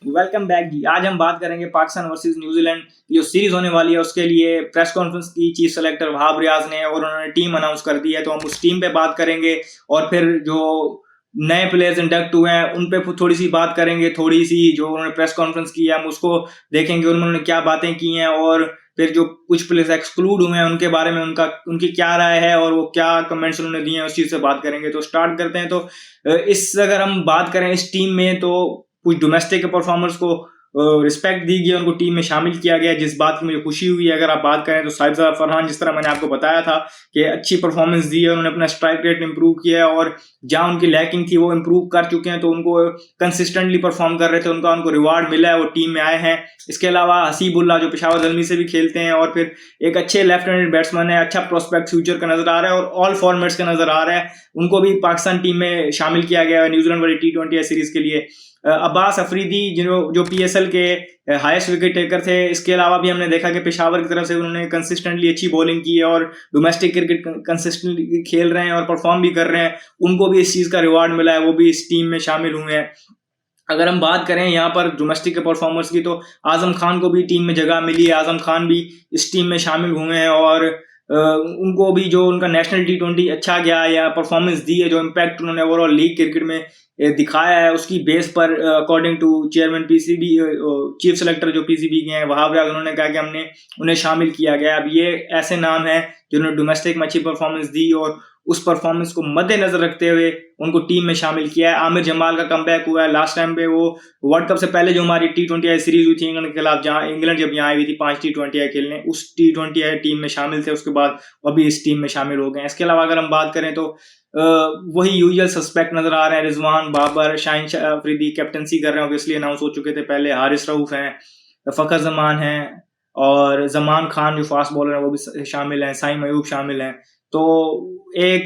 Welcome back जी। आज हम बात करेंगे पाकिस्तान वर्सेस न्यूजीलैंड की जो सीरीज होने वाली है उसके लिए प्रेस कॉन्फ्रेंस की चीफ सेलेक्टर वहाब रियाज ने, और उन्होंने टीम अनाउंस कर दी है। तो हम उस टीम पे बात करेंगे और फिर जो नए प्लेयर्स इंडक्ट हुए हैं उन पे थोड़ी सी बात करेंगे। थोड़ी सी जो उन्होंने प्रेस कॉन्फ्रेंस की है हम उसको देखेंगे, उन्होंने क्या बातें की हैं, और फिर जो कुछ प्लेयर्स एक्सक्लूड हुए हैं उनके बारे में उनकी क्या राय है और वो क्या कमेंट्स उन्होंने दिए हैं उस चीज से बात करेंगे। तो स्टार्ट करते हैं। तो इस अगर हम बात करें इस टीम में, तो कुछ डोमेस्टिक परफॉर्मर्स को रिस्पेक्ट दी गई, उनको टीम में शामिल किया गया, जिस बात की मुझे खुशी हुई है। अगर आप बात करें तो साहिबजादा फरहान, जिस तरह मैंने आपको बताया था कि अच्छी परफॉर्मेंस दी है, उन्होंने अपना स्ट्राइक रेट इंप्रूव किया है और जहां उनकी लैकिंग थी वो इंप्रूव कर चुके हैं। तो उनको कंसिस्टेंटली परफॉर्म कर रहे थे, उनको रिवार्ड मिला है, वो टीम में आए हैं। इसके अलावा हसीबुल्ला जो पेशावर ज़ल्मी से भी खेलते हैं और फिर एक अच्छे लेफ्ट हैंडेड बैट्समैन है, अच्छा प्रोस्पेक्ट फ्यूचर का नजर आ रहा है और ऑल फॉर्मेट्स का नजर आ रहा है। उनको भी पाकिस्तान टीम में शामिल किया गया है न्यूजीलैंड वाली T20 सीरीज के लिए। अब्बास अफरीदी जो PSL के हाईएस्ट विकेट टेकर थे। इसके अलावा भी हमने देखा कि पेशावर की तरफ से उन्होंने कंसिस्टेंटली अच्छी बॉलिंग की है और डोमेस्टिक क्रिकेट कंसिस्टेंटली खेल रहे हैं और परफॉर्म भी कर रहे हैं। उनको भी इस चीज का रिवार्ड मिला है, वो भी इस टीम में शामिल हुए हैं। अगर हम बात करें यहाँ पर डोमेस्टिक के परफॉर्मर्स की, तो आजम खान को भी टीम में जगह मिली है। आजम खान भी इस टीम में शामिल हुए हैं और उनको भी जो उनका नेशनल T20 अच्छा गया या परफॉर्मेंस दी है, जो इम्पैक्ट उन्होंने ओवरऑल लीग क्रिकेट में दिखाया है, उसकी बेस पर according to chairman PCB, chief selector जो PCB के हैं वहाब रियाज, उन्होंने कहा कि हमने उन्हें शामिल किया गया। अब ये ऐसे नाम हैं जिन्होंने डोमेस्टिक में अच्छी परफॉर्मेंस दी और उस परफॉर्मेंस को मद्देनजर रखते हुए उनको टीम में शामिल किया है। आमिर जमाल का कमबैक हुआ है। लास्ट टाइम पे वो वर्ल्ड कप से पहले जो हमारी T20 सीरीज हुई थी इंग्लैंड के खिलाफ, जहां इंग्लैंड जब यहाँ आई हुई थी 5 T20 खेलने, उस T20 टीम में शामिल थे। उसके बाद अभी इस टीम में शामिल हो गए हैं। इसके अलावा अगर हम बात करें तो वही यूजुअल सस्पेक्ट नजर आ रहे हैं। रिजवान, बाबर, शाहीन अफरीदी कैप्टनसी कर रहे हैं, ऑब्वियसली अनाउंस हो चुके थे पहले। हारिस रऊफ हैं, फखर जमान हैं और जमान खान जो फास्ट बॉलर है वो भी शामिल हैं। साइम अयूब शामिल हैं। तो एक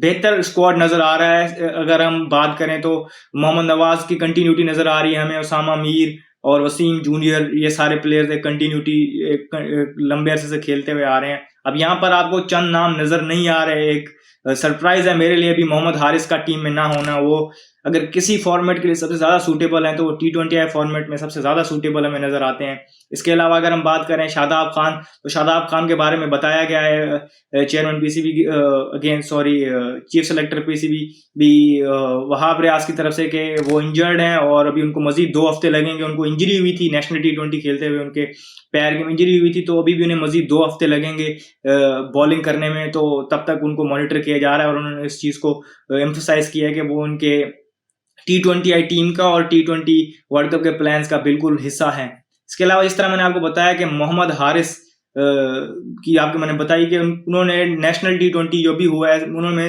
बेहतर स्क्वाड नजर आ रहा है। अगर हम बात करें तो मोहम्मद नवाज की कंटिन्यूटी नजर आ रही है हमें। उसामा मीर और वसीम जूनियर, ये सारे प्लेयर्स एक कंटिन्यूटी एक लंबे अरसे से खेलते हुए आ रहे हैं। अब यहाँ पर आपको चंद नाम नजर नहीं आ रहे। एक सरप्राइज है मेरे लिए भी मोहम्मद हारिस का टीम में ना होना। वो अगर किसी फॉर्मेट के लिए सबसे ज्यादा सूटेबल है तो वो T20 फॉर्मेट में सबसे ज्यादा सूटेबल हमें नजर आते हैं। इसके अलावा अगर हम बात करें शादाब खान, तो शादाब खान के बारे में बताया गया है chairman PCB again sorry chief selector PCB भी वहाब रियाज की तरफ से कि वो इंजर्ड हैं और अभी उनको मजीद 2 हफ्ते लगेंगे। उनको इंजरी हुई थी नेशनल T20 खेलते हुए, उनके पैर की इंजरी हुई थी, तो अभी भी उन्हें मजीद 2 हफ्ते लगेंगे बॉलिंग करने में। तो तब तक उनको मॉनिटर किया जा रहा है और उन्होंने इस चीज को एम्फसाइज किया है कि वो उनके T20 टीम का और T20 वर्ल्ड कप के प्लान्स का बिल्कुल हिस्सा है। इसके अलावा इस तरह मैंने आपको बताया कि मोहम्मद हारिस की आपको मैंने बताई कि उन्होंने नेशनल T20 जो भी हुआ है उन्होंने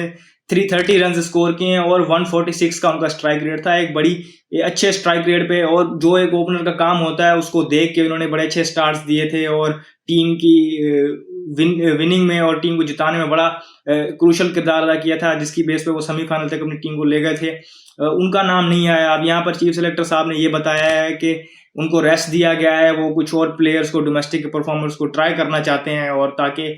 330 रन स्कोर किए हैं और 146 का उनका स्ट्राइक रेट था। एक बड़ी अच्छे स्ट्राइक रेट पे, और जो एक ओपनर का काम होता है उसको देख के उन्होंने बड़े अच्छे स्टार्ट्स दिए थे और टीम की विनिंग में और टीम को जिताने में बड़ा क्रूशल किरदार अदा किया था, जिसकी बेस पे वो सेमीफाइनल तक अपनी टीम को ले गए थे। उनका नाम नहीं आया। अब यहाँ पर चीफ सेलेक्टर साहब ने ये बताया है कि उनको रेस्ट दिया गया है, वो कुछ और प्लेयर्स को डोमेस्टिक परफॉर्मर्स को ट्राई करना चाहते हैं और ताकि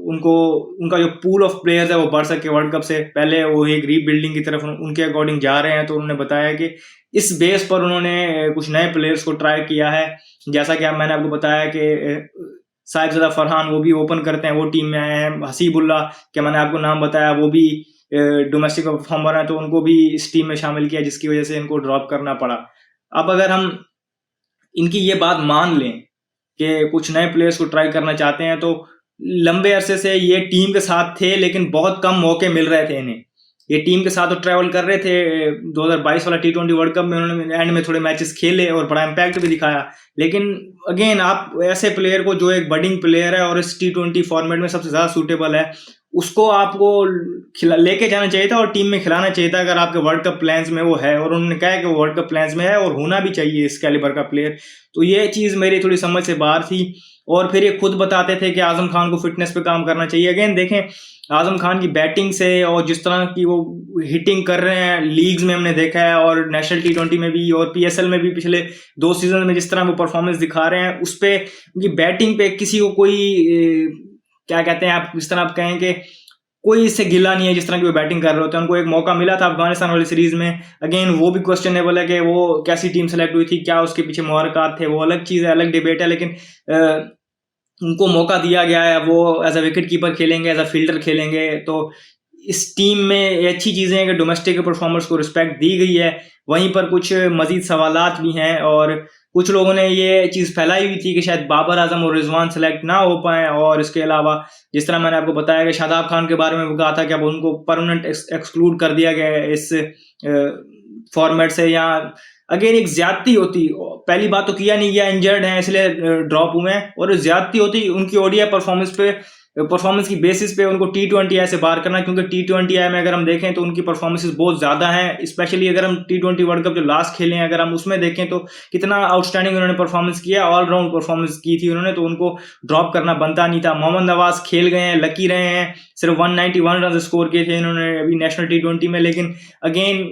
उनका जो पूल ऑफ प्लेयर्स है वो बढ़ सके वर्ल्ड कप से पहले। वो एक रीबिल्डिंग की तरफ उनके अकॉर्डिंग जा रहे हैं। तो उन्होंने बताया कि इस बेस पर उन्होंने कुछ नए प्लेयर्स को ट्राई किया है। जैसा कि मैंने आपको बताया कि साहिबजादा फरहान वो भी ओपन करते हैं, वो टीम में आए हैं। हसीबुल्ला के मैंने आपको नाम बताया, वो भी डोमेस्टिक परफॉर्मर है, तो उनको भी इस टीम में शामिल किया, जिसकी वजह से इनको ड्रॉप करना पड़ा। अब अगर हम इनकी ये बात मान लें कि कुछ नए प्लेयर्स को ट्राई करना चाहते हैं, तो लंबे अरसे से ये टीम के साथ थे लेकिन बहुत कम मौके मिल रहे थे इन्हें। ये टीम के साथ तो ट्रैवल कर रहे थे। 2022 वाला T20 वर्ल्ड कप में उन्होंने एंड में थोड़े मैचेस खेले और बड़ा इम्पैक्ट भी दिखाया। लेकिन अगेन आप ऐसे प्लेयर को जो एक बडिंग प्लेयर है और इस T20 फॉर्मेट में सबसे ज्यादा सूटेबल है, उसको आपको लेके जाना चाहिए था और टीम में खिलाना चाहिए था अगर आपके वर्ल्ड कप प्लान्स में वो है, और उन्होंने कहा है कि वो वर्ल्ड कप प्लान्स में है और होना भी चाहिए इस कैलिबर का प्लेयर। तो ये चीज़ मेरी थोड़ी समझ से बाहर थी। और फिर ये खुद बताते थे कि आजम खान को फिटनेस पे काम करना चाहिए। अगेन देखें, आजम खान की बैटिंग से और जिस तरह की वो हिटिंग कर रहे हैं लीग्स में हमने देखा है, और नेशनल T20 में भी और PSL में भी पिछले 2 सीजन में जिस तरह वो परफॉर्मेंस दिखा रहे हैं, उस पे उनकी बैटिंग पे किसी को कोई क्या कहते हैं, आप इस तरह आप कहें कि कोई इससे गिला नहीं है जिस तरह की वो बैटिंग कर रहे होते हैं। उनको एक मौका मिला था अफगानिस्तान वाली सीरीज में, अगेन वो भी क्वेश्चनेबल है कि वो कैसी टीम सेलेक्ट हुई थी, क्या उसके पीछे मुहरकात थे, वो अलग चीज़ है, अलग डिबेट है। लेकिन उनको मौका दिया गया है, वो एज अ विकेट कीपर खेलेंगे, एज अ फील्डर खेलेंगे। तो इस टीम में ये अच्छी चीज़ें हैं कि डोमेस्टिक परफॉर्मर्स को रिस्पेक्ट दी गई है। वहीं पर कुछ मजीद सवालात भी हैं, और कुछ लोगों ने ये चीज़ फैलाई हुई थी कि शायद बाबर आजम और रिजवान सेलेक्ट ना हो पाए। और इसके अलावा जिस तरह मैंने आपको बताया कि शादाब खान के बारे में वो कहा था कि अब उनको परमानेंट एक्सक्लूड कर दिया गया है इस फॉर्मेट से। या अगेन एक ज्यादती होती, पहली बात तो किया नहीं गया, इंजर्ड है इसलिए ड्रॉप हुए हैं, और ज्यादती होती उनकी ओडीआई परफॉर्मेंस की बेसिस पे उनको T20 से बाहर करना, क्योंकि T20 में अगर हम देखें तो उनकी परफॉर्मेंसेस बहुत ज़्यादा हैं। स्पेशली अगर हम T20 वर्ल्ड कप जो लास्ट खेले हैं, अगर हम उसमें देखें तो कितना आउटस्टैंडिंग उन्होंने परफॉर्मेंस किया, ऑलराउंड परफॉर्मेंस की थी उन्होंने, तो उनको ड्रॉप करना बनता नहीं था। मोहम्मद नवाज खेल गए हैं, लकी रहे हैं, सिर्फ 191 रन स्कोर किए थे इन्होंने अभी नेशनल T20 में। लेकिन अगेन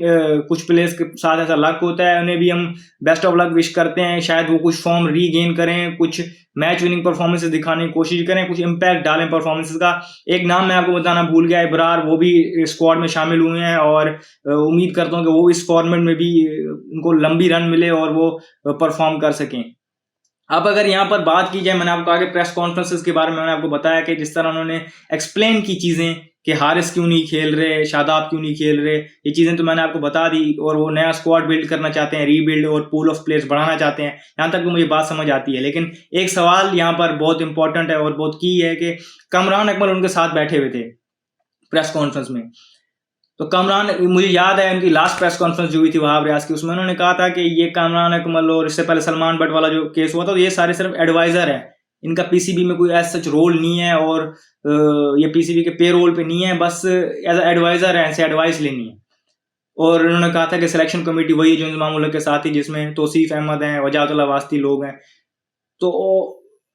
कुछ प्लेयर्स के साथ ऐसा लक होता है, उन्हें भी हम बेस्ट ऑफ लक विश करते हैं, शायद वो कुछ फॉर्म रीगेन करें, कुछ मैच विनिंग परफॉर्मेंसेस दिखाने की कोशिश करें, कुछ इंपैक्ट डालें परफॉर्मेंसेस का। एक नाम मैं आपको बताना भूल गया, इब्रार, वो भी स्क्वाड में शामिल हुए हैं, और उम्मीद करता हूं कि वो इस फॉर्मेट में भी उनको लंबी रन मिले और वो परफॉर्म कर सकें। अब अगर यहाँ पर बात की जाए, मैंने आपको आगे प्रेस कॉन्फ्रेंसेस के बारे में मैंने आपको बताया कि जिस तरह उन्होंने एक्सप्लेन की चीज़ें कि हारिस क्यों नहीं खेल रहे, शादाब क्यों नहीं खेल रहे, ये चीज़ें तो मैंने आपको बता दी। और वो नया स्क्वाड बिल्ड करना चाहते हैं, रीबिल्ड और पूल ऑफ प्लेयर्स बढ़ाना चाहते हैं, यहाँ तक तो मुझे बात समझ आती है। लेकिन एक सवाल यहाँ पर बहुत इंपॉर्टेंट है और बहुत की है कि कमरान अकमल उनके साथ बैठे हुए थे प्रेस कॉन्फ्रेंस में। तो कमरान, मुझे याद है उनकी लास्ट प्रेस कॉन्फ्रेंस जो हुई थी वहाब रियाज की, उसमें उन्होंने कहा था कि ये कमरान अकमल और इससे पहले सलमान बट वाला जो केस हुआ था, तो ये सारे सिर्फ एडवाइजर हैं, इनका पीसीबी में कोई ऐसा सच रोल नहीं है, और ये पीसीबी के पे रोल पे नहीं है, बस एज अ एडवाइजर है, ऐसे एडवाइस लेनी है। और उन्होंने कहा था कि सिलेक्शन कमेटी वही जो इंजमाम उल हक के साथ ही, जिसमें तौसीफ अहमद हैं, वजाहतुल्लाह वास्ती लोग हैं। तो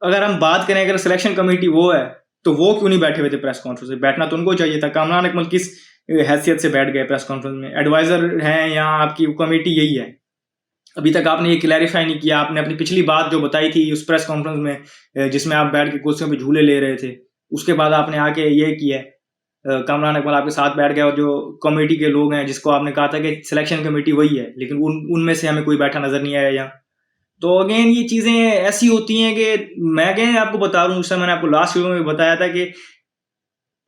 अगर हम बात करें, अगर सिलेक्शन कमेटी वो है तो वो क्यों नहीं बैठे हुए थे प्रेस कॉन्फ्रेंस में? बैठना तो उनको चाहिए था। कमरान अकमल किस हैसियत से बैठ गए प्रेस कॉन्फ्रेंस में? एडवाइजर हैं या आपकी कमेटी यही है? अभी तक आपने ये क्लैरिफाई नहीं किया। आपने अपनी पिछली बात जो बताई थी उस प्रेस कॉन्फ्रेंस में, जिसमें आप बैठ के कुर्सियों पे झूले ले रहे थे, उसके बाद आपने आके ये किया है। कमरान अकमल आपके साथ बैठ गया, और जो कमेटी के लोग हैं जिसको आपने कहा था कि सिलेक्शन कमेटी वही है, लेकिन उनमें से हमें कोई बैठा नजर नहीं आया यहाँ। तो अगेन ये चीज़ें ऐसी होती हैं कि मैं अगेन आपको बता रहा हूँ, उससे मैंने आपको लास्ट वीडियो में बताया था कि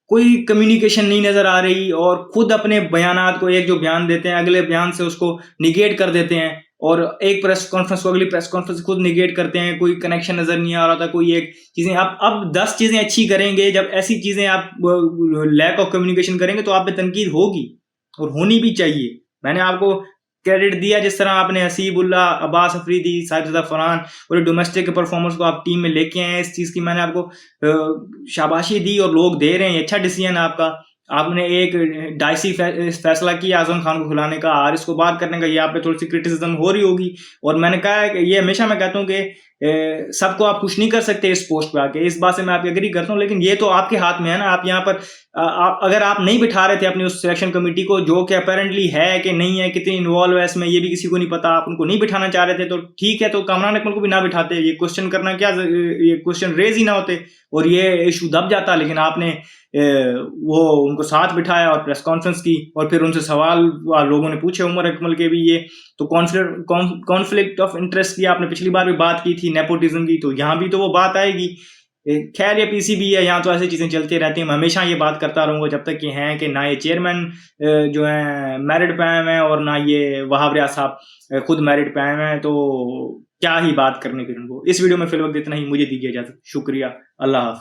कोई कम्युनिकेशन नहीं नज़र आ रही, और खुद अपने बयानात को, एक जो बयान देते हैं अगले बयान से उसको निगेट कर देते हैं, और एक प्रेस कॉन्फ्रेंस को अगली प्रेस कॉन्फ्रेंस खुद निगेट करते हैं। कोई कनेक्शन नज़र नहीं आ रहा था, कोई एक चीज़ें आप अब 10 चीज़ें अच्छी करेंगे, जब ऐसी चीज़ें आप लैक ऑफ कम्युनिकेशन करेंगे तो आप पे तनकीद होगी, और होनी भी चाहिए। मैंने आपको क्रेडिट दिया, जिस तरह आपने हसीबुल्लाह, अब्बास अफरीदी, साजिदा फरहान और डोमेस्टिक के परफॉर्मेंस को आप टीम में लेके आए, इस चीज़ की मैंने आपको शाबाशी दी, और लोग दे रहे हैं। अच्छा डिसीजन आपका। आपने एक डाइसी फैसला किया आजम खान को खिलाने का, हारिस को बात करने का, ये आप पे थोड़ी सी क्रिटिसिज्म हो रही होगी। और मैंने कहा है कि ये हमेशा मैं कहता हूँ कि सबको आप खुश नहीं कर सकते इस पोस्ट पे आके, इस बात से मैं आपकी एग्री करता हूँ। लेकिन ये तो आपके हाथ में है ना। आप यहाँ पर अगर आप नहीं बिठा रहे थे अपनी उस सिलेक्शन कमेटी को, जो कि अपेरेंटली है कि नहीं है, कितनी इन्वॉल्व है इसमें, ये भी किसी को नहीं पता, आप उनको नहीं बिठाना चाह रहे थे, तो ठीक है, तो कमरान अकमल को भी ना बिठाते, ये क्वेश्चन करना क्या, ये क्वेश्चन रेज ही ना होते और ये इशू दब जाता। लेकिन आपने वो उनको साथ बिठाया और प्रेस कॉन्फ्रेंस की, और फिर उनसे सवाल लोगों ने पूछे, उमर अकमल के भी। ये तो कॉन्फ्लिक्ट ऑफ इंटरेस्ट की आपने पिछली बार भी बात की थी, नेपोटिज्म की, तो यहाँ भी तो वो बात आएगी। खैर ये पीसीबी है, यहाँ तो ऐसी चीज़ें चलती रहती हैं। मैं हमेशा ये बात करता रहूँगा जब तक ये हैं कि ना ये चेयरमैन जो है मेरिट पे आए हैं, और ना ये वहाब रियाज साहब खुद मेरिट पे आए हैं, तो क्या ही बात करने की उनको। इस वीडियो में फिलहाल इतना ही, मुझे दीजिए इजाज़त। शुक्रिया, अल्लाह हाफ़िज़।